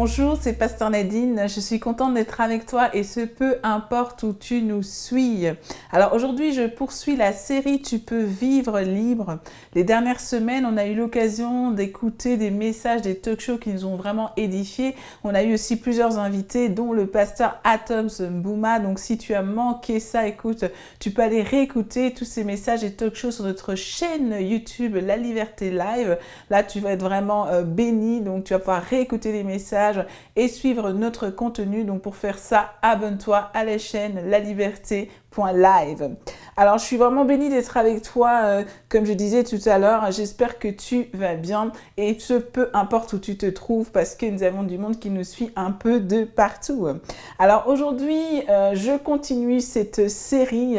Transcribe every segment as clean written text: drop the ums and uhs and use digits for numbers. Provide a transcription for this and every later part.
Bonjour, c'est Pasteur Nadine. Je suis contente d'être avec toi et ce peu importe où tu nous suis. Alors aujourd'hui, je poursuis la série Tu peux vivre libre. Les dernières semaines, on a eu l'occasion d'écouter des messages, des talk-shows qui nous ont vraiment édifiés. On a eu aussi plusieurs invités, dont le pasteur Atoms Mbouma. Donc si tu as manqué ça, écoute, tu peux aller réécouter tous ces messages et talk-shows sur notre chaîne YouTube La Liberté Live. Là, tu vas être vraiment béni. Donc tu vas pouvoir réécouter les messages et suivre notre contenu. Donc pour faire ça, abonne-toi à la chaîne laliberté.live. Alors je suis vraiment bénie d'être avec toi, comme je disais tout à l'heure. J'espère que tu vas bien et ce peu importe où tu te trouves parce que nous avons du monde qui nous suit un peu de partout. Alors aujourd'hui, je continue cette série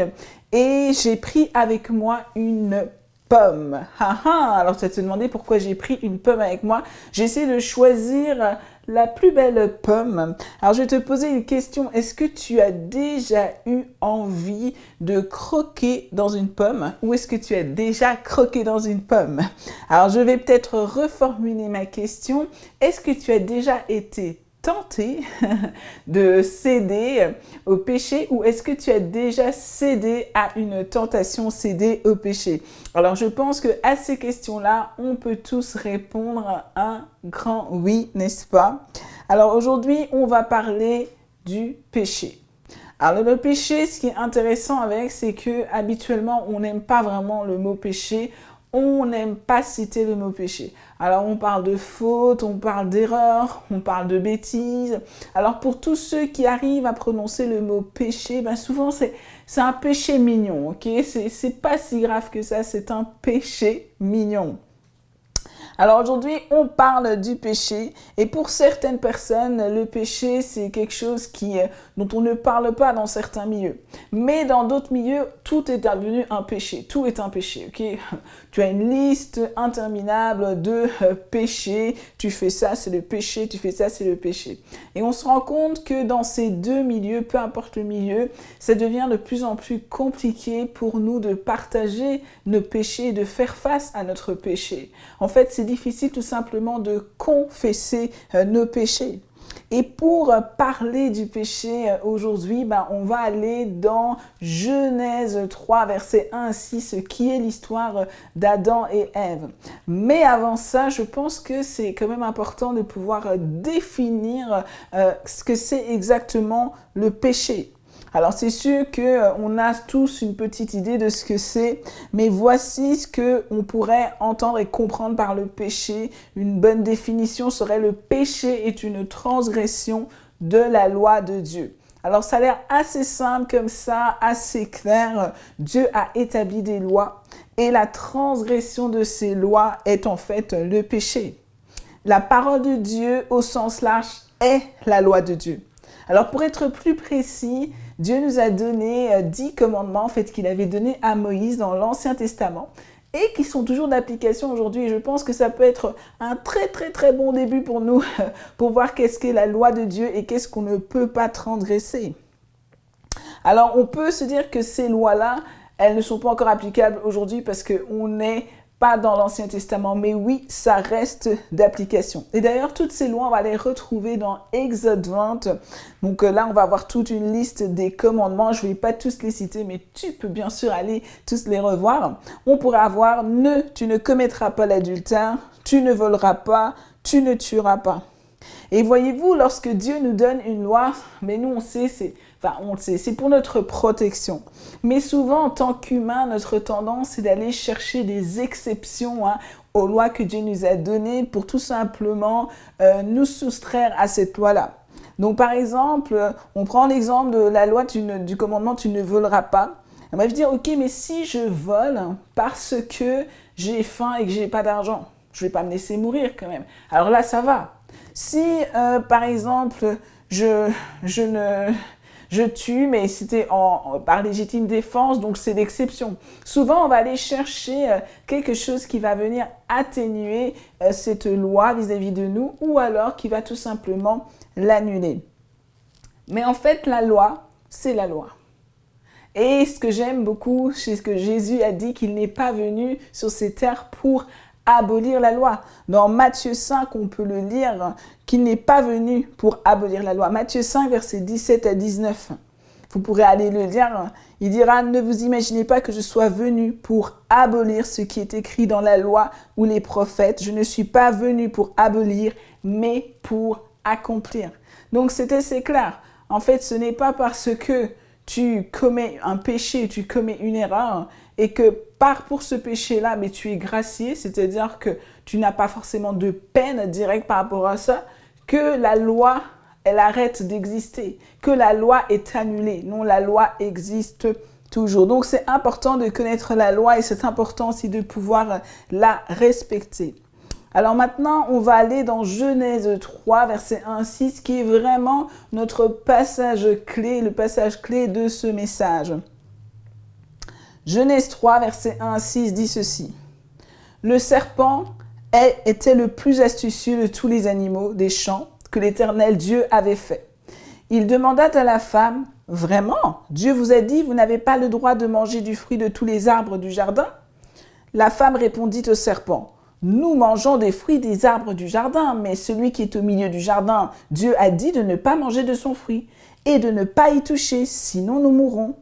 et j'ai pris avec moi une pomme. Alors tu vas te demander pourquoi j'ai pris une pomme avec moi. J'ai essayé de choisir la plus belle pomme. Alors je vais te poser une question. Est-ce que tu as déjà eu envie de croquer dans une pomme ou est-ce que tu as déjà croqué dans une pomme? Alors je vais peut-être reformuler ma question. Est-ce que tu as déjà été tenté de céder au péché ou est-ce que tu as déjà cédé à une tentation, cédé au péché? Alors je pense que à ces questions-là, on peut tous répondre un grand oui, n'est-ce pas? Alors aujourd'hui, on va parler du péché. Alors le péché, ce qui est intéressant avec, c'est que habituellement, on n'aime pas vraiment le mot péché. On n'aime pas citer le mot péché. Alors on parle de faute, on parle d'erreur, on parle de bêtises. Alors pour tous ceux qui arrivent à prononcer le mot péché, ben souvent c'est un péché mignon, ok? C'est pas si grave que ça, c'est un péché mignon. Alors aujourd'hui, on parle du péché et pour certaines personnes, le péché, c'est quelque chose dont on ne parle pas dans certains milieux. Mais dans d'autres milieux, tout est devenu un péché. Tout est un péché, ok? Tu as une liste interminable de péchés. Tu fais ça, c'est le péché. Tu fais ça, c'est le péché. Et on se rend compte que dans ces deux milieux, peu importe le milieu, ça devient de plus en plus compliqué pour nous de partager nos péchés et de faire face à notre péché. En fait, c'est difficile tout simplement de confesser nos péchés. Et pour parler du péché aujourd'hui, on va aller dans Genèse 3, versets 1 à 6, qui est l'histoire d'Adam et Ève. Mais avant ça, je pense que c'est quand même important de pouvoir définir ce que c'est exactement le péché. Alors c'est sûr qu'on a tous une petite idée de ce que c'est, mais voici ce qu'on pourrait entendre et comprendre par le péché. Une bonne définition serait: le péché est une transgression de la loi de Dieu. Alors ça a l'air assez simple comme ça, assez clair. Dieu a établi des lois et la transgression de ces lois est en fait le péché. La parole de Dieu au sens large est la loi de Dieu. Alors pour être plus précis, Dieu nous a donné 10 commandements en fait qu'il avait donnés à Moïse dans l'Ancien Testament et qui sont toujours d'application aujourd'hui. Et je pense que ça peut être un très très très bon début pour nous pour voir qu'est-ce qu'est la loi de Dieu et qu'est-ce qu'on ne peut pas transgresser. Alors on peut se dire que ces lois-là, elles ne sont pas encore applicables aujourd'hui parce qu'on n'est pas dans l'Ancien Testament, mais oui, ça reste d'application. Et d'ailleurs, toutes ces lois, on va les retrouver dans Exode 20. Donc là, on va avoir toute une liste des commandements. Je ne vais pas tous les citer, mais tu peux bien sûr aller tous les revoir. On pourrait avoir tu ne commettras pas l'adultère, tu ne voleras pas, tu ne tueras pas. Et voyez-vous, lorsque Dieu nous donne une loi, mais nous on sait, c'est pour notre protection. Mais souvent, en tant qu'humain, notre tendance, c'est d'aller chercher des exceptions aux lois que Dieu nous a données pour tout simplement nous soustraire à cette loi-là. Donc par exemple, on prend l'exemple de la loi du commandement « tu ne voleras pas ». On va se dire, ok, mais si je vole parce que j'ai faim et que j'ai pas d'argent, je vais pas me laisser mourir quand même. Alors là, ça va. Si, par exemple, je tue, mais c'était par légitime défense, donc c'est l'exception. Souvent, on va aller chercher quelque chose qui va venir atténuer cette loi vis-à-vis de nous, ou alors qui va tout simplement l'annuler. Mais en fait, la loi, c'est la loi. Et ce que j'aime beaucoup, c'est ce que Jésus a dit, qu'il n'est pas venu sur ces terres pour abolir la loi. Dans Matthieu 5, on peut le lire, qu'il n'est pas venu pour abolir la loi. Matthieu 5, versets 17 à 19. Vous pourrez aller le lire. Il dira, ne vous imaginez pas que je sois venu pour abolir ce qui est écrit dans la loi ou les prophètes. Je ne suis pas venu pour abolir, mais pour accomplir. Donc c'est assez clair. En fait, ce n'est pas parce que tu commets un péché, tu commets une erreur et que pour ce péché-là, mais tu es gracié, c'est-à-dire que tu n'as pas forcément de peine directe par rapport à ça, que la loi, elle arrête d'exister, que la loi est annulée. Non, la loi existe toujours. Donc, c'est important de connaître la loi et c'est important aussi de pouvoir la respecter. Alors maintenant, on va aller dans Genèse 3, verset 1 à 6, qui est vraiment notre passage clé, le passage clé de ce message. Genèse 3, verset 1 à 6 dit ceci. Le serpent était le plus astucieux de tous les animaux des champs que l'Éternel Dieu avait fait. Il demanda à la femme, « Vraiment, Dieu vous a dit, vous n'avez pas le droit de manger du fruit de tous les arbres du jardin ?» La femme répondit au serpent, « Nous mangeons des fruits des arbres du jardin, mais celui qui est au milieu du jardin, Dieu a dit de ne pas manger de son fruit et de ne pas y toucher, sinon nous mourrons. »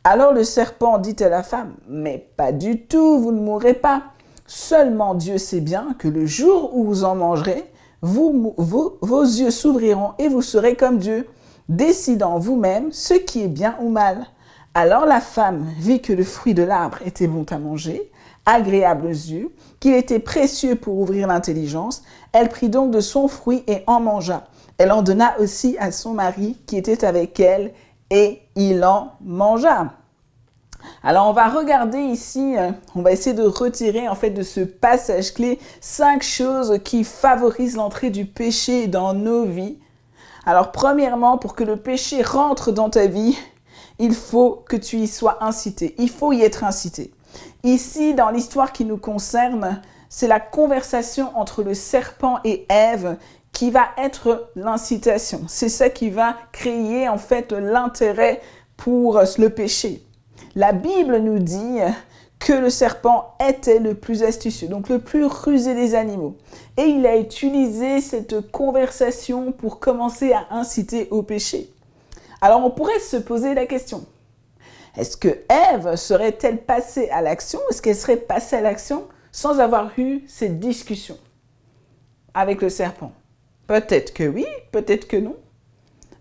Alors le serpent dit à la femme, « Mais pas du tout, vous ne mourrez pas. Seulement Dieu sait bien que le jour où vous en mangerez, vos yeux s'ouvriront et vous serez comme Dieu, décidant vous-même ce qui est bien ou mal. » Alors la femme vit que le fruit de l'arbre était bon à manger, agréable aux yeux, qu'il était précieux pour ouvrir l'intelligence. Elle prit donc de son fruit et en mangea. Elle en donna aussi à son mari qui était avec elle et il en mangea. Alors, on va regarder ici, on va essayer de retirer en fait de ce passage clé 5 choses qui favorisent l'entrée du péché dans nos vies. Alors, premièrement, pour que le péché rentre dans ta vie, il faut que tu y sois incité. Il faut y être incité. Ici, dans l'histoire qui nous concerne, c'est la conversation entre le serpent et Ève qui va être l'incitation. C'est ça qui va créer en fait l'intérêt pour le péché. La Bible nous dit que le serpent était le plus astucieux, donc le plus rusé des animaux. Et il a utilisé cette conversation pour commencer à inciter au péché. Alors on pourrait se poser la question, est-ce que Ève serait-elle passée à l'action? Est-ce qu'elle serait passée à l'action sans avoir eu cette discussion avec le serpent? Peut-être que oui, peut-être que non.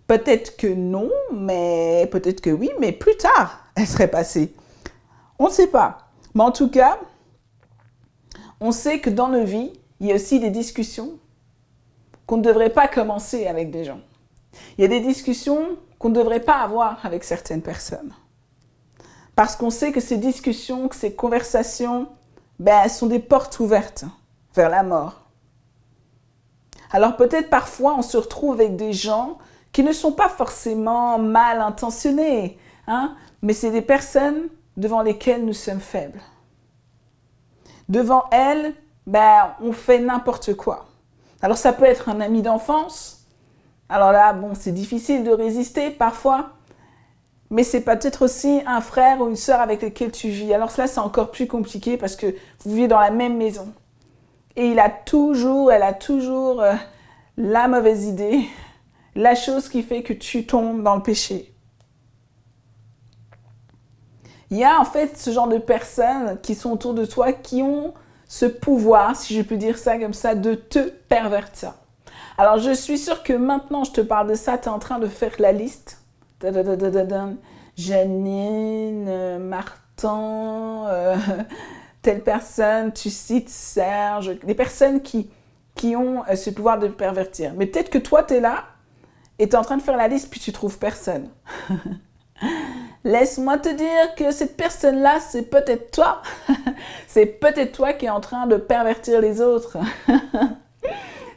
Peut-être que non, mais peut-être que oui, mais plus tard, elle serait passée. On ne sait pas. Mais en tout cas, on sait que dans nos vies, il y a aussi des discussions qu'on ne devrait pas commencer avec des gens. Il y a des discussions qu'on ne devrait pas avoir avec certaines personnes. Parce qu'on sait que ces discussions, que ces conversations, elles sont des portes ouvertes vers la mort. Alors peut-être parfois on se retrouve avec des gens qui ne sont pas forcément mal intentionnés, mais c'est des personnes devant lesquelles nous sommes faibles. Devant elles, on fait n'importe quoi. Alors ça peut être un ami d'enfance. Alors là, c'est difficile de résister parfois. Mais c'est peut-être aussi un frère ou une sœur avec lequel tu vis. Alors là, c'est encore plus compliqué parce que vous vivez dans la même maison. Et elle a toujours la mauvaise idée, la chose qui fait que tu tombes dans le péché. Il y a en fait ce genre de personnes qui sont autour de toi qui ont ce pouvoir, si je peux dire ça comme ça, de te pervertir. Alors je suis sûre que maintenant je te parle de ça, tu es en train de faire la liste. Janine, Martin, telle personne, tu cites Serge, des personnes qui ont ce pouvoir de pervertir. Mais peut-être que toi, tu es là et tu es en train de faire la liste puis tu trouves personne. Laisse-moi te dire que cette personne-là, c'est peut-être toi. C'est peut-être toi qui es en train de pervertir les autres.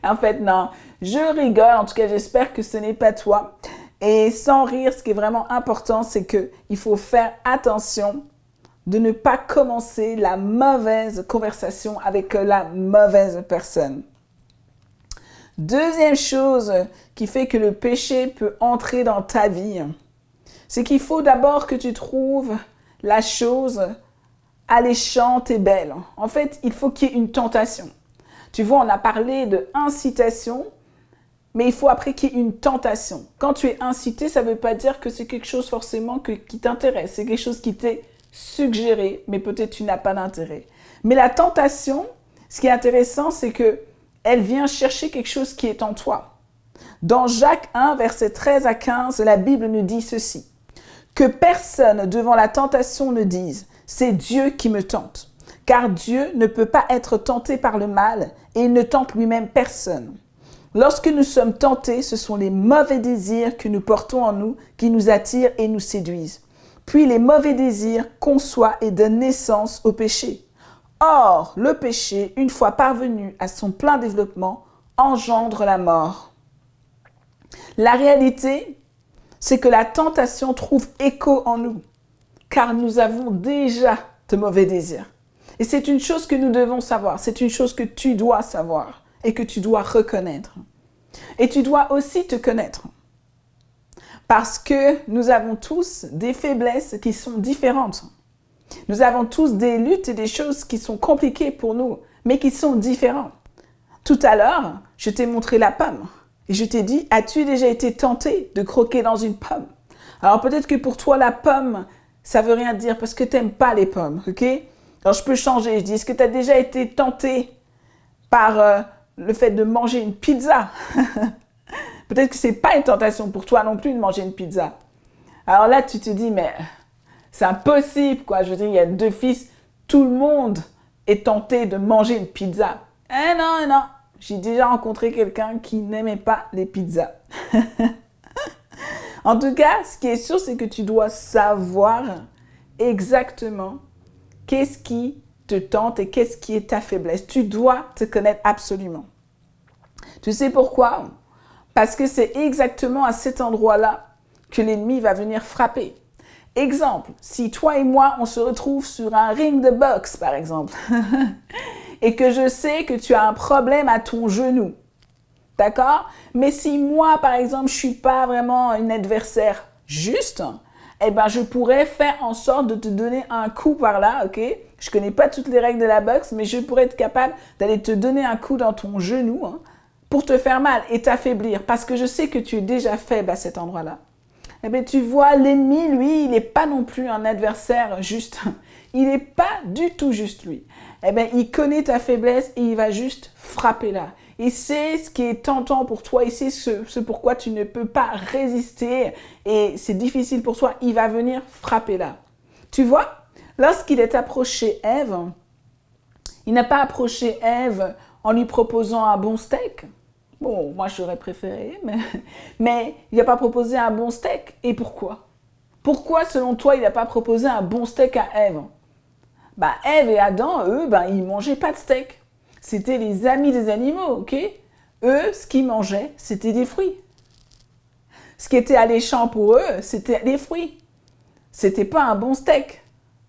En fait, non. Je rigole. En tout cas, j'espère que ce n'est pas toi. Et sans rire, ce qui est vraiment important, c'est qu'il faut faire attention de ne pas commencer la mauvaise conversation avec la mauvaise personne. Deuxième chose qui fait que le péché peut entrer dans ta vie, c'est qu'il faut d'abord que tu trouves la chose alléchante et belle. En fait, il faut qu'il y ait une tentation. Tu vois, on a parlé de incitation, mais il faut après qu'il y ait une tentation. Quand tu es incité, ça ne veut pas dire que c'est quelque chose forcément qui t'intéresse. C'est quelque chose qui t'est suggéré, mais peut-être tu n'as pas d'intérêt. Mais la tentation, ce qui est intéressant, c'est que elle vient chercher quelque chose qui est en toi. Dans Jacques 1, versets 13 à 15, la Bible nous dit ceci. Que personne devant la tentation ne dise « c'est Dieu qui me tente ». Car Dieu ne peut pas être tenté par le mal et il ne tente lui-même personne. Lorsque nous sommes tentés, ce sont les mauvais désirs que nous portons en nous qui nous attirent et nous séduisent. Puis les mauvais désirs conçoivent et donnent naissance au péché. Or, le péché, une fois parvenu à son plein développement, engendre la mort. La réalité, c'est que la tentation trouve écho en nous, car nous avons déjà de mauvais désirs. Et c'est une chose que nous devons savoir, c'est une chose que tu dois savoir et que tu dois reconnaître. Et tu dois aussi te connaître. Parce que nous avons tous des faiblesses qui sont différentes. Nous avons tous des luttes et des choses qui sont compliquées pour nous, mais qui sont différentes. Tout à l'heure, je t'ai montré la pomme. Et je t'ai dit, as-tu déjà été tenté de croquer dans une pomme? Alors peut-être que pour toi, la pomme, ça veut rien dire parce que tu n'aimes pas les pommes, ok? Alors je peux changer, je dis, est-ce que tu as déjà été tenté par le fait de manger une pizza? Peut-être que ce n'est pas une tentation pour toi non plus de manger une pizza. Alors là, tu te dis, mais c'est impossible, quoi. Je veux dire, il y a 2 fils, tout le monde est tenté de manger une pizza. Eh non, eh non. J'ai déjà rencontré quelqu'un qui n'aimait pas les pizzas. En tout cas, ce qui est sûr, c'est que tu dois savoir exactement qu'est-ce qui te tente et qu'est-ce qui est ta faiblesse. Tu dois te connaître absolument. Tu sais pourquoi? Parce que c'est exactement à cet endroit-là que l'ennemi va venir frapper. Exemple, si toi et moi, on se retrouve sur un ring de boxe, par exemple, et que je sais que tu as un problème à ton genou, d'accord? Mais si moi, par exemple, je ne suis pas vraiment une adversaire juste, eh ben, je pourrais faire en sorte de te donner un coup par là, ok? Je ne connais pas toutes les règles de la boxe, mais je pourrais être capable d'aller te donner un coup dans ton genou pour te faire mal et t'affaiblir, parce que je sais que tu es déjà faible à cet endroit-là. Eh bien, tu vois, l'ennemi, lui, il n'est pas non plus un adversaire juste. Il n'est pas du tout juste, lui. Eh bien, il connaît ta faiblesse et il va juste frapper là. Il sait ce qui est tentant pour toi, il sait ce pourquoi tu ne peux pas résister et c'est difficile pour toi. Il va venir frapper là. Tu vois, lorsqu'il est approché Ève, il n'a pas approché Ève en lui proposant un bon steak. Bon, moi j'aurais préféré, mais il n'a pas proposé un bon steak. Et pourquoi? Pourquoi, selon toi, il n'a pas proposé un bon steak à Ève? Ève et Adam, eux, ils ne mangeaient pas de steak. C'était les amis des animaux, ok? Eux, ce qu'ils mangeaient, c'était des fruits. Ce qui était alléchant pour eux, c'était les fruits. C'était pas un bon steak,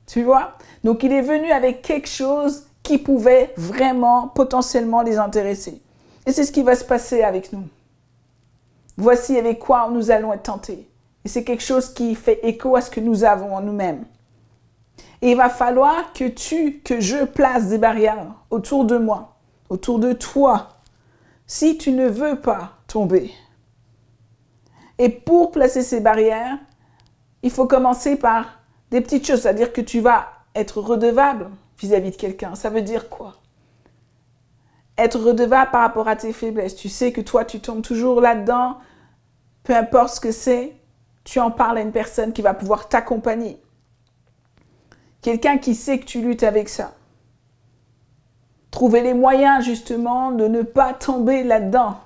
tu vois? Donc, il est venu avec quelque chose qui pouvait vraiment, potentiellement les intéresser. Et c'est ce qui va se passer avec nous. Voici avec quoi nous allons être tentés. Et c'est quelque chose qui fait écho à ce que nous avons en nous-mêmes. Et il va falloir que je place des barrières autour de moi, autour de toi, si tu ne veux pas tomber. Et pour placer ces barrières, il faut commencer par des petites choses, c'est-à-dire que tu vas être redevable vis-à-vis de quelqu'un. Ça veut dire quoi? Être redevable par rapport à tes faiblesses. Tu sais que toi, tu tombes toujours là-dedans, peu importe ce que c'est, tu en parles à une personne qui va pouvoir t'accompagner. Quelqu'un qui sait que tu luttes avec ça. Trouver les moyens justement de ne pas tomber là-dedans.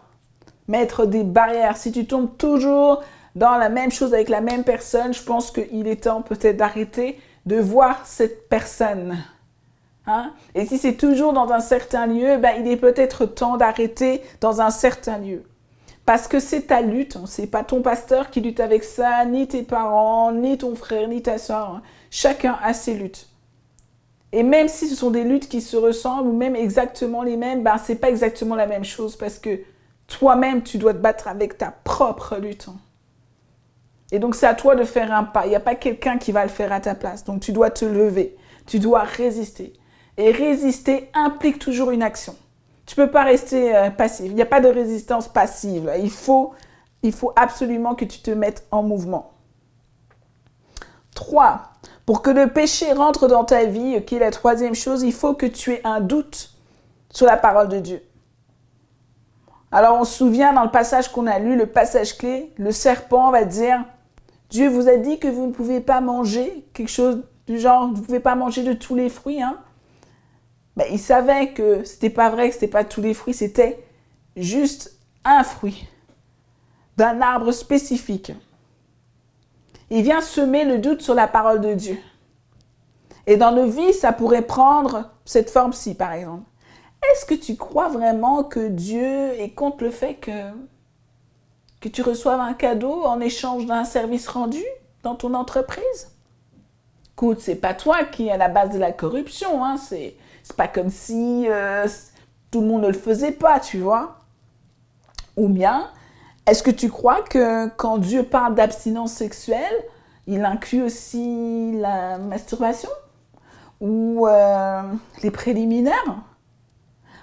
Mettre des barrières. Si tu tombes toujours dans la même chose avec la même personne, je pense qu'il est temps peut-être d'arrêter de voir cette personne. Et si c'est toujours dans un certain lieu, il est peut-être temps d'arrêter dans un certain lieu. Parce que c'est ta lutte, c'est pas ton pasteur qui lutte avec ça, ni tes parents, ni ton frère, ni ta soeur. Chacun a ses luttes. Et même si ce sont des luttes qui se ressemblent, ou même exactement les mêmes, c'est pas exactement la même chose parce que toi-même, tu dois te battre avec ta propre lutte. Et donc, c'est à toi de faire un pas. Il n'y a pas quelqu'un qui va le faire à ta place. Donc, tu dois te lever. Tu dois résister. Et résister implique toujours une action. Tu ne peux pas rester passif. Il n'y a pas de résistance passive. Là. Il faut absolument que tu te mettes en mouvement. 3. Pour que le péché rentre dans ta vie, qui est la troisième chose, il faut que tu aies un doute sur la parole de Dieu. Alors on se souvient dans le passage qu'on a lu, le passage clé, le serpent va dire « Dieu vous a dit que vous ne pouvez pas manger quelque chose du genre, vous ne pouvez pas manger de tous les fruits. Hein? » Ben, il savait que ce n'était pas vrai, que ce n'était pas tous les fruits, c'était juste un fruit d'un arbre spécifique. Il vient semer le doute sur la parole de Dieu. Et dans nos vies, ça pourrait prendre cette forme-ci, par exemple. Est-ce que tu crois vraiment que Dieu est contre le fait que tu reçoives un cadeau en échange d'un service rendu dans ton entreprise? Écoute, c'est pas toi qui est à la base de la corruption, hein? C'est pas comme si tout le monde ne le faisait pas, tu vois. Ou bien, est-ce que tu crois que quand Dieu parle d'abstinence sexuelle, il inclut aussi la masturbation ou les préliminaires?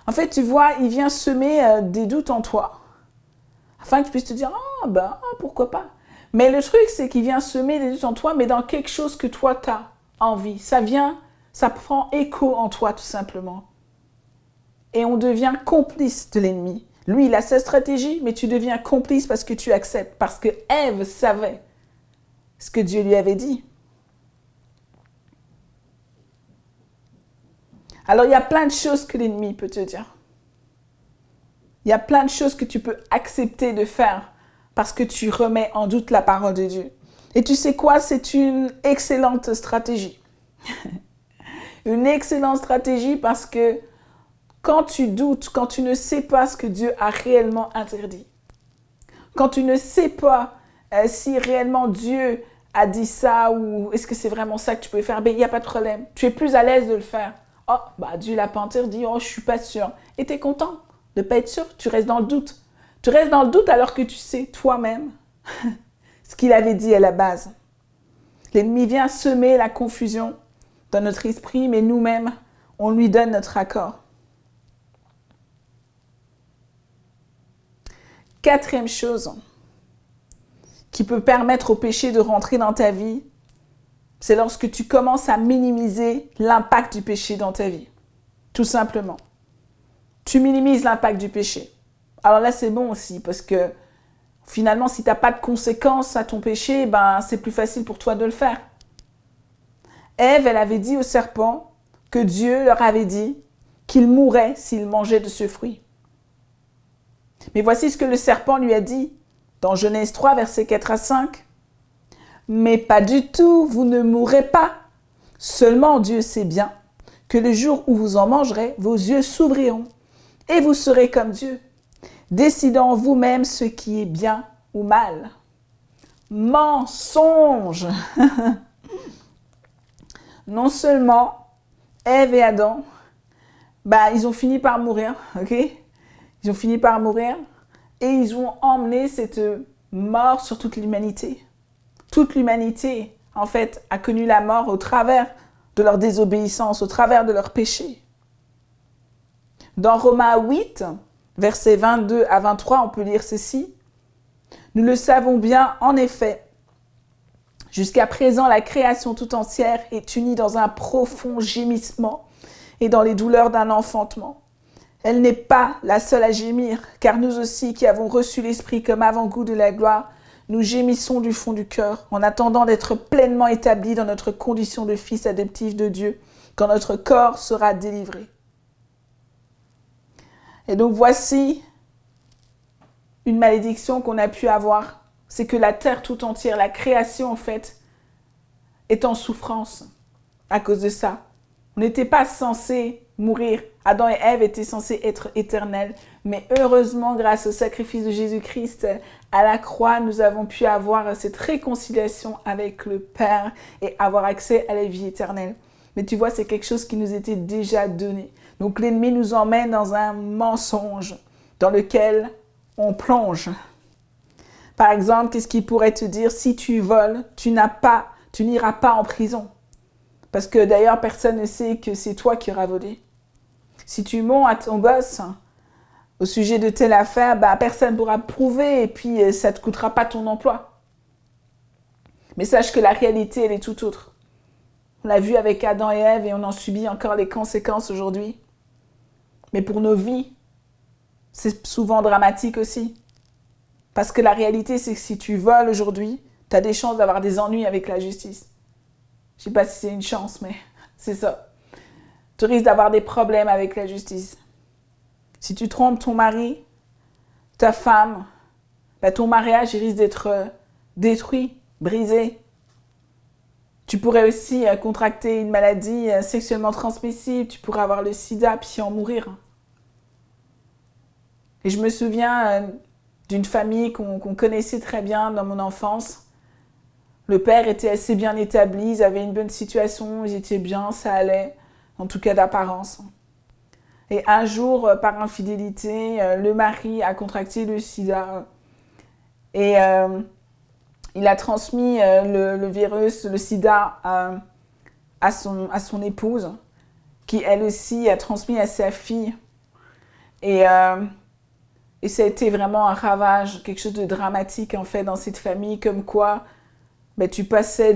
En fait, tu vois, il vient semer des doutes en toi, afin que tu puisses te dire « Ah, pourquoi pas ?» Mais le truc, c'est qu'il vient semer des doutes en toi, mais dans quelque chose que toi, tu as envie. Ça prend écho en toi, tout simplement. Et on devient complice de l'ennemi. Lui, il a sa stratégie, mais tu deviens complice parce que tu acceptes, parce que Ève savait ce que Dieu lui avait dit. Alors, il y a plein de choses que l'ennemi peut te dire. Il y a plein de choses que tu peux accepter de faire parce que tu remets en doute la parole de Dieu. Et tu sais quoi? C'est une excellente stratégie. Une excellente stratégie parce que quand tu doutes, quand tu ne sais pas ce que Dieu a réellement interdit, quand tu ne sais pas si réellement Dieu a dit ça ou est-ce que c'est vraiment ça que tu peux faire, il n'y a pas de problème. Tu es plus à l'aise de le faire. Oh, Dieu l'a pas interdit, je suis pas sûre. Et tu es content de ne pas être sûr, tu restes dans le doute. Tu restes dans le doute alors que tu sais toi-même ce qu'il avait dit à la base. L'ennemi vient semer la confusion dans notre esprit, mais nous-mêmes, on lui donne notre accord. Quatrième chose qui peut permettre au péché de rentrer dans ta vie, c'est lorsque tu commences à minimiser l'impact du péché dans ta vie. Tout simplement. Tu minimises l'impact du péché. Alors là, c'est bon aussi, parce que finalement, si tu n'as pas de conséquences à ton péché, c'est plus facile pour toi de le faire. Ève, elle avait dit au serpent que Dieu leur avait dit qu'il mourrait s'il mangeait de ce fruit. Mais voici ce que le serpent lui a dit dans Genèse 3, versets 4 à 5. « Mais pas du tout, vous ne mourrez pas. Seulement Dieu sait bien que le jour où vous en mangerez, vos yeux s'ouvriront et vous serez comme Dieu, décidant vous-même ce qui est bien ou mal. » Mensonge. Non seulement Ève et Adam, ils ont fini par mourir, ok? Ils ont fini par mourir et ils ont emmené cette mort sur toute l'humanité. Toute l'humanité, en fait, a connu la mort au travers de leur désobéissance, au travers de leur péché. Dans Romains 8, versets 22 à 23, on peut lire ceci. « Nous le savons bien, en effet, jusqu'à présent, la création tout entière est unie dans un profond gémissement et dans les douleurs d'un enfantement. Elle n'est pas la seule à gémir, car nous aussi qui avons reçu l'Esprit comme avant-goût de la gloire, nous gémissons du fond du cœur en attendant d'être pleinement établis dans notre condition de fils adoptifs de Dieu, quand notre corps sera délivré. » Et donc voici une malédiction qu'on a pu avoir, c'est que la terre tout entière, la création en fait, est en souffrance à cause de ça. On n'était pas censé mourir. Adam et Ève étaient censés être éternels. Mais heureusement, grâce au sacrifice de Jésus-Christ à la croix, nous avons pu avoir cette réconciliation avec le Père et avoir accès à la vie éternelle. Mais tu vois, c'est quelque chose qui nous était déjà donné. Donc l'ennemi nous emmène dans un mensonge dans lequel on plonge. Par exemple, qu'est-ce qu'il pourrait te dire? Si tu voles, tu n'iras pas en prison. Parce que d'ailleurs, personne ne sait que c'est toi qui auras volé. Si tu mens à ton boss au sujet de telle affaire, personne ne pourra prouver et puis ça ne te coûtera pas ton emploi. Mais sache que la réalité, elle est tout autre. On l'a vu avec Adam et Ève et on en subit encore les conséquences aujourd'hui. Mais pour nos vies, c'est souvent dramatique aussi. Parce que la réalité, c'est que si tu voles aujourd'hui, tu as des chances d'avoir des ennuis avec la justice. Je ne sais pas si c'est une chance, mais c'est ça. Tu risques d'avoir des problèmes avec la justice. Si tu trompes ton mari, ta femme, ton mariage il risque d'être détruit, brisé. Tu pourrais aussi contracter une maladie sexuellement transmissible, tu pourrais avoir le sida puis en mourir. Et je me souviens d'une famille qu'on connaissait très bien dans mon enfance. Le père était assez bien établi, ils avaient une bonne situation, ils étaient bien, ça allait, en tout cas d'apparence. Et un jour, par infidélité, le mari a contracté le sida. Et il a transmis le virus, le sida, à son épouse, qui elle aussi a transmis à sa fille. Et ça a été vraiment un ravage, quelque chose de dramatique en fait dans cette famille, comme quoi tu passais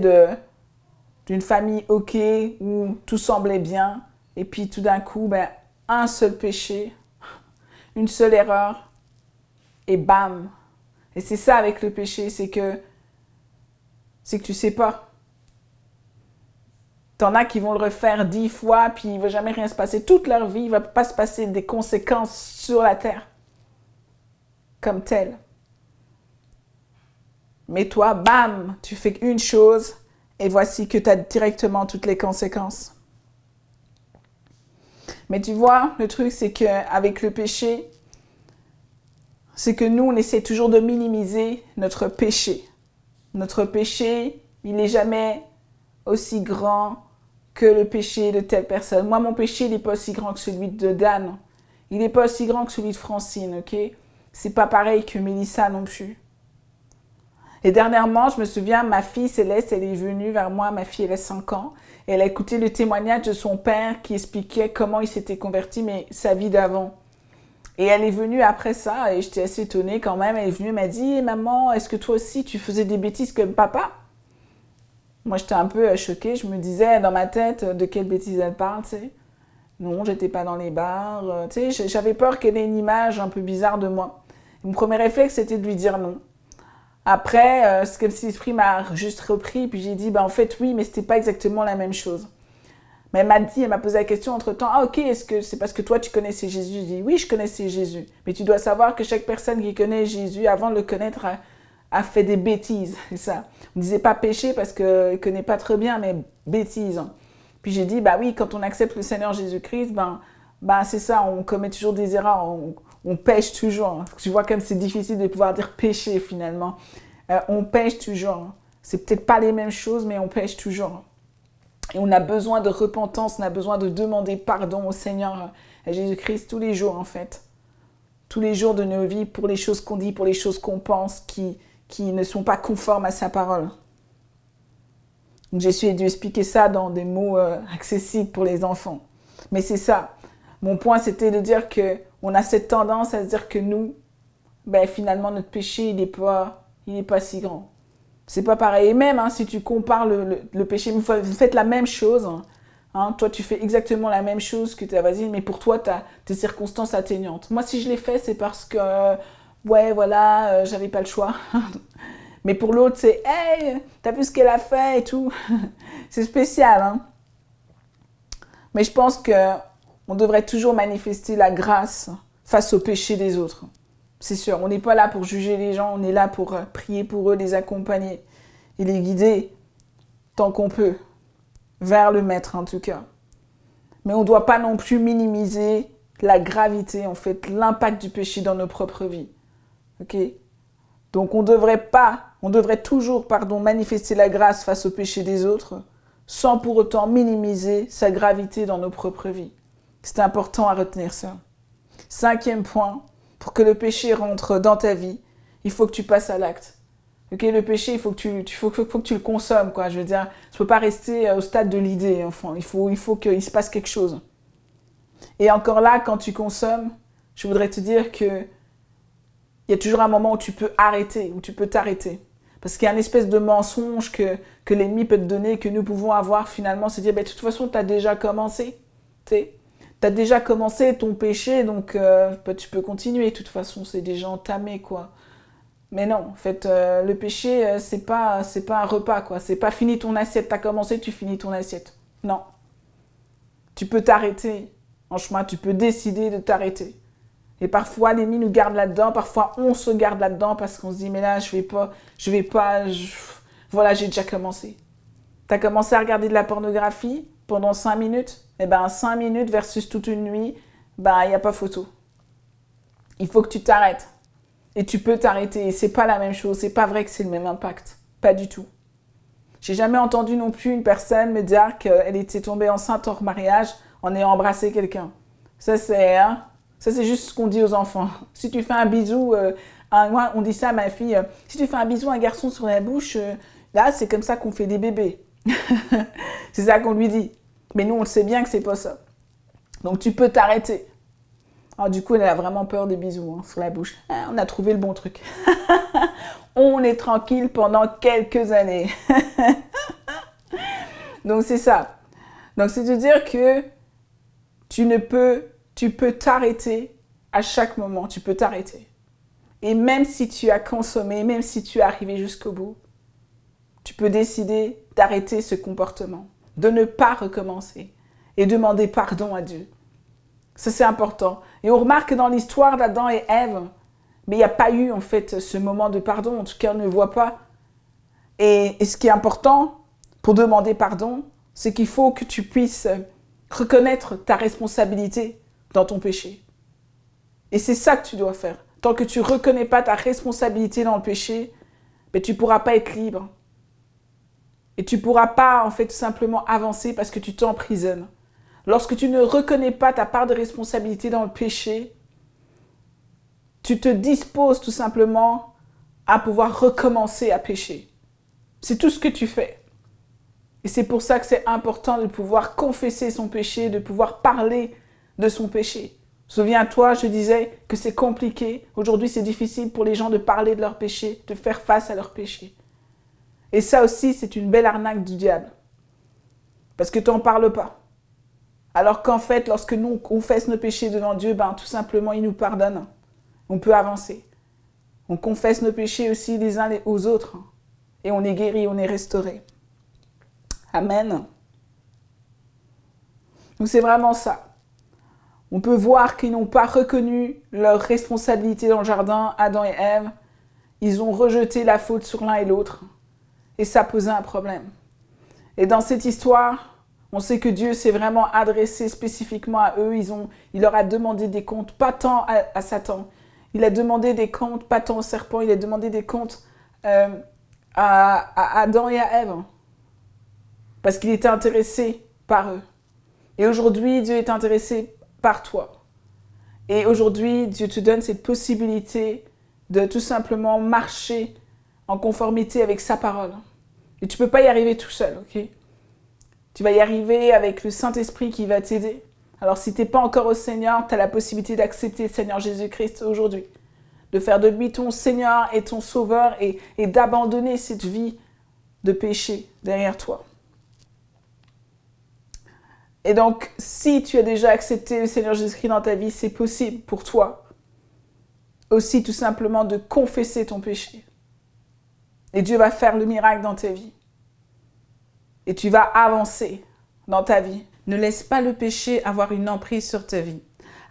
d'une famille ok, où tout semblait bien, et puis tout d'un coup, un seul péché, une seule erreur, et bam. Et c'est ça avec le péché, c'est que tu sais pas. T'en as qui vont le refaire 10 fois, puis il ne va jamais rien se passer. Toute leur vie, il ne va pas se passer des conséquences sur la terre. Comme tel. Mais toi, bam, tu fais une chose, et voici que tu as directement toutes les conséquences. Mais tu vois, le truc, c'est qu'avec le péché, c'est que nous, on essaie toujours de minimiser notre péché. Notre péché, il n'est jamais aussi grand que le péché de telle personne. Moi, mon péché, il n'est pas aussi grand que celui de Dan. Il n'est pas aussi grand que celui de Francine, ok? C'est pas pareil que Mélissa non plus. Et dernièrement, je me souviens, ma fille Céleste, elle est venue vers moi, ma fille, elle a 5 ans, et elle a écouté le témoignage de son père qui expliquait comment il s'était converti, mais sa vie d'avant. Et elle est venue après ça, et j'étais assez étonnée quand même, elle est venue, elle m'a dit « Maman, est-ce que toi aussi, tu faisais des bêtises comme papa ?» Moi, j'étais un peu choquée, je me disais dans ma tête de quelles bêtises elle parle, tu sais. Non, j'étais pas dans les bars, tu sais, j'avais peur qu'elle ait une image un peu bizarre de moi. Et mon premier réflexe, c'était de lui dire non. Après, c'est comme si l'esprit m'a juste repris, puis j'ai dit, en fait, oui, mais c'était pas exactement la même chose. Mais elle m'a posé la question entre-temps, ah ok, est-ce que c'est parce que toi, tu connaissais Jésus? J'ai dit, oui, je connaissais Jésus. Mais tu dois savoir que chaque personne qui connaît Jésus, avant de le connaître, a fait des bêtises. C'est ça. On ne disait pas péché parce qu'il ne connaît pas très bien, mais bêtises. Puis j'ai dit, oui, quand on accepte le Seigneur Jésus-Christ, c'est ça, on commet toujours des erreurs, on pêche toujours. Tu vois comme c'est difficile de pouvoir dire péché finalement. On pêche toujours. C'est peut-être pas les mêmes choses, mais on pêche toujours. Et on a besoin de repentance, on a besoin de demander pardon au Seigneur, à Jésus-Christ tous les jours en fait. Tous les jours de nos vies, pour les choses qu'on dit, pour les choses qu'on pense, qui ne sont pas conformes à sa parole. Donc j'ai essayé d'expliquer ça dans des mots accessibles pour les enfants. Mais c'est ça. Mon point, c'était de dire qu'on a cette tendance à se dire que nous, finalement, notre péché, il n'est pas si grand. C'est pas pareil. Et même si tu compares le péché, vous faites la même chose. Toi, tu fais exactement la même chose que ta voisine, mais pour toi, tu as des circonstances atténuantes. Moi, si je l'ai fait, c'est parce que, j'avais pas le choix. Mais pour l'autre, c'est « Hey, t'as vu ce qu'elle a fait et tout ?» C'est spécial, Mais je pense qu'on devrait toujours manifester la grâce face au péché des autres. C'est sûr, on n'est pas là pour juger les gens, on est là pour prier pour eux, les accompagner et les guider tant qu'on peut, vers le Maître en tout cas. Mais on ne doit pas non plus minimiser la gravité, en fait, l'impact du péché dans nos propres vies. Ok ? Donc on devrait toujours manifester la grâce face au péché des autres, sans pour autant minimiser sa gravité dans nos propres vies. C'est important à retenir ça. 5e point, pour que le péché rentre dans ta vie, il faut que tu passes à l'acte. Ok, le péché, il faut que tu le consommes, quoi. Je veux dire, tu peux pas rester au stade de l'idée, enfin. Il faut qu'il se passe quelque chose. Et encore là, quand tu consommes, je voudrais te dire que il y a toujours un moment où tu peux arrêter, où tu peux t'arrêter. Parce qu'il y a une espèce de mensonge que l'ennemi peut te donner, que nous pouvons avoir finalement, c'est dire, de toute façon, tu as déjà commencé. Tu as déjà commencé ton péché, donc tu peux continuer. De toute façon, c'est déjà entamé, quoi. Mais non, en fait, le péché, c'est pas un repas, quoi. C'est pas fini ton assiette. Tu as commencé, tu finis ton assiette. Non. Tu peux t'arrêter en chemin, tu peux décider de t'arrêter. Et parfois, l'ennemi nous garde là-dedans, parfois on se garde là-dedans parce qu'on se dit, mais là, voilà, j'ai déjà commencé. Tu as commencé à regarder de la pornographie pendant 5 minutes, et bien 5 minutes versus toute une nuit, il n'y a pas photo. Il faut que tu t'arrêtes. Et tu peux t'arrêter. Et c'est pas la même chose, c'est pas vrai que c'est le même impact. Pas du tout. J'ai jamais entendu non plus une personne me dire qu'elle était tombée enceinte hors mariage en ayant embrassé quelqu'un. Ça, c'est juste ce qu'on dit aux enfants. Si tu fais un bisou, moi, on dit ça à ma fille, si tu fais un bisou à un garçon sur la bouche, là, c'est comme ça qu'on fait des bébés. C'est ça qu'on lui dit. Mais nous, on le sait bien que c'est pas ça. Donc, tu peux t'arrêter. Alors, du coup, elle a vraiment peur des bisous sur la bouche. On a trouvé le bon truc. On est tranquille pendant quelques années. Donc, c'est ça. Donc, c'est de dire que tu peux t'arrêter à chaque moment. Tu peux t'arrêter. Et même si tu as consommé, même si tu es arrivé jusqu'au bout, tu peux décider d'arrêter ce comportement, de ne pas recommencer et demander pardon à Dieu. Ça, c'est important. Et on remarque dans l'histoire d'Adam et Ève, mais il n'y a pas eu, en fait, ce moment de pardon. En tout cas, on ne le voit pas. Et ce qui est important pour demander pardon, c'est qu'il faut que tu puisses reconnaître ta responsabilité dans ton péché. Et c'est ça que tu dois faire. Tant que tu ne reconnais pas ta responsabilité dans le péché, tu ne pourras pas être libre. Et tu ne pourras pas, en fait, tout simplement avancer parce que tu t'emprisonnes. Lorsque tu ne reconnais pas ta part de responsabilité dans le péché, tu te disposes tout simplement à pouvoir recommencer à pécher. C'est tout ce que tu fais. Et c'est pour ça que c'est important de pouvoir confesser son péché, de pouvoir parler de son péché. Souviens-toi, je disais que c'est compliqué. Aujourd'hui, c'est difficile pour les gens de parler de leur péché, de faire face à leur péché. Et ça aussi, c'est une belle arnaque du diable. Parce que tu n'en parles pas. Alors qu'en fait, lorsque nous, on confesse nos péchés devant Dieu, tout simplement, il nous pardonne. On peut avancer. On confesse nos péchés aussi les uns aux autres. Et on est guéri, on est restauré. Amen. Donc c'est vraiment ça. On peut voir qu'ils n'ont pas reconnu leur responsabilité dans le jardin, Adam et Ève. Ils ont rejeté la faute sur l'un et l'autre. Et ça posait un problème. Et dans cette histoire, on sait que Dieu s'est vraiment adressé spécifiquement à eux. Il leur a demandé des comptes, pas tant à Satan. Il a demandé des comptes, pas tant au serpent. Il a demandé des comptes à Adam et à Ève. Parce qu'il était intéressé par eux. Et aujourd'hui, Dieu est intéressé par toi. Et aujourd'hui, Dieu te donne cette possibilité de tout simplement marcher en conformité avec sa parole. Et tu ne peux pas y arriver tout seul, ok? Tu vas y arriver avec le Saint-Esprit qui va t'aider. Alors si tu n'es pas encore au Seigneur, tu as la possibilité d'accepter le Seigneur Jésus-Christ aujourd'hui. De faire de lui ton Seigneur et ton Sauveur et d'abandonner cette vie de péché derrière toi. Et donc, si tu as déjà accepté le Seigneur Jésus-Christ dans ta vie, c'est possible pour toi aussi tout simplement de confesser ton péché. Et Dieu va faire le miracle dans ta vie. Et tu vas avancer dans ta vie. Ne laisse pas le péché avoir une emprise sur ta vie.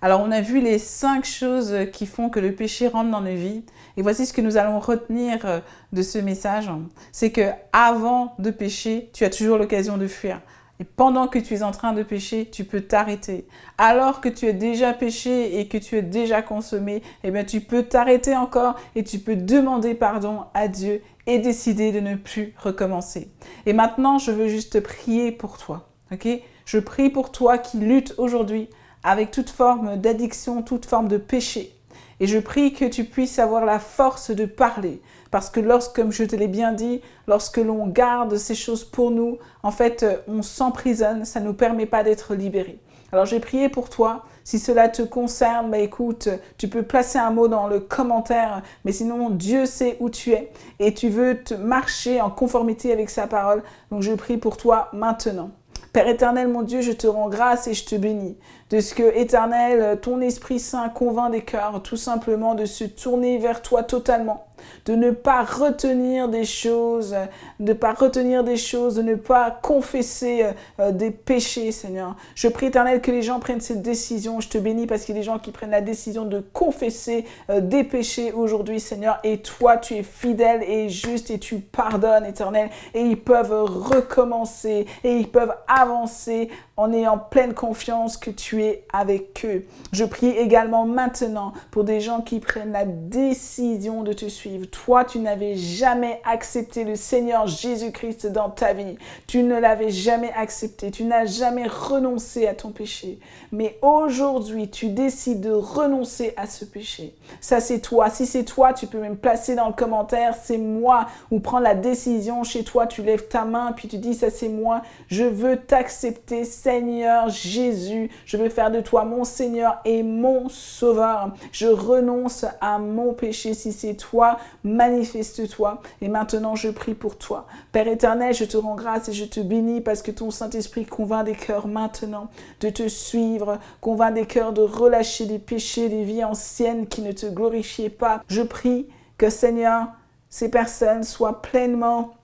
Alors, on a vu les 5 choses qui font que le péché rentre dans nos vies. Et voici ce que nous allons retenir de ce message. C'est que avant de pécher, tu as toujours l'occasion de fuir. Et pendant que tu es en train de pécher, tu peux t'arrêter. Alors que tu as déjà péché et que tu as déjà consommé, tu peux t'arrêter encore et tu peux demander pardon à Dieu et décider de ne plus recommencer. Et maintenant, je veux juste prier pour toi. Okay? Je prie pour toi qui luttes aujourd'hui avec toute forme d'addiction, toute forme de péché. Et je prie que tu puisses avoir la force de parler. Parce que comme je te l'ai bien dit, lorsque l'on garde ces choses pour nous, en fait, on s'emprisonne, ça ne nous permet pas d'être libérés. Alors, j'ai prié pour toi. Si cela te concerne, écoute, tu peux placer un mot dans le commentaire, mais sinon, Dieu sait où tu es et tu veux te marcher en conformité avec sa parole. Donc, je prie pour toi maintenant. Père éternel, mon Dieu, je te rends grâce et je te bénis de ce que, éternel, ton Esprit Saint convainc des cœurs, tout simplement de se tourner vers toi totalement, de ne pas retenir des choses, de ne pas confesser des péchés, Seigneur. Je prie, éternel, que les gens prennent cette décision. Je te bénis parce qu'il y a des gens qui prennent la décision de confesser des péchés aujourd'hui, Seigneur. Et toi, tu es fidèle et juste et tu pardonnes, éternel. Et ils peuvent recommencer et ils peuvent avancer en ayant pleine confiance que tu es avec eux. Je prie également maintenant pour des gens qui prennent la décision de te suivre. Toi, tu n'avais jamais accepté le Seigneur Jésus-Christ dans ta vie. Tu ne l'avais jamais accepté. Tu n'as jamais renoncé à ton péché. Mais aujourd'hui, tu décides de renoncer à ce péché. Ça, c'est toi. Si c'est toi, tu peux même placer dans le commentaire, c'est moi. Ou prendre la décision chez toi, tu lèves ta main, puis tu dis, ça c'est moi. Je veux t'accepter, Seigneur Jésus. Je veux faire de toi mon Seigneur et mon Sauveur. Je renonce à mon péché. Si c'est toi, manifeste-toi. Et maintenant, je prie pour toi. Père éternel, je te rends grâce et je te bénis parce que ton Saint-Esprit convainc des cœurs maintenant de te suivre, convainc des cœurs de relâcher les péchés, les vies anciennes qui ne te glorifiaient pas. Je prie que, Seigneur, ces personnes soient pleinement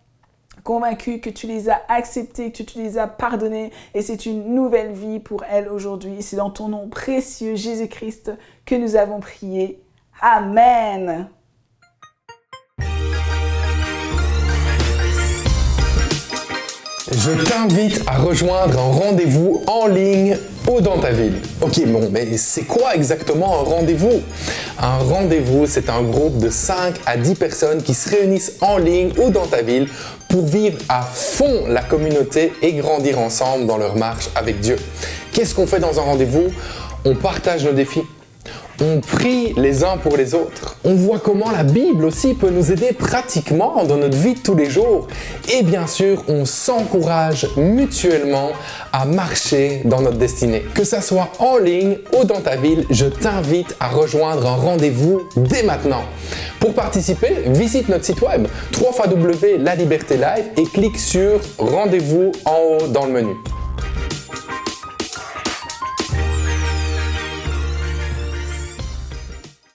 convaincus que tu les as acceptés, que tu les as pardonnés et c'est une nouvelle vie pour elles aujourd'hui. C'est dans ton nom précieux, Jésus-Christ, que nous avons prié. Amen. Je t'invite à rejoindre un rendez-vous en ligne ou dans ta ville. Ok, bon, mais c'est quoi exactement un rendez-vous? Un rendez-vous, c'est un groupe de 5 à 10 personnes qui se réunissent en ligne ou dans ta ville pour vivre à fond la communauté et grandir ensemble dans leur marche avec Dieu. Qu'est-ce qu'on fait dans un rendez-vous? On partage nos défis. On prie les uns pour les autres. On voit comment la Bible aussi peut nous aider pratiquement dans notre vie de tous les jours. Et bien sûr, on s'encourage mutuellement à marcher dans notre destinée. Que ça soit en ligne ou dans ta ville, je t'invite à rejoindre un rendez-vous dès maintenant. Pour participer, visite notre site web www.lalibertélive et clique sur Rendez-vous en haut dans le menu.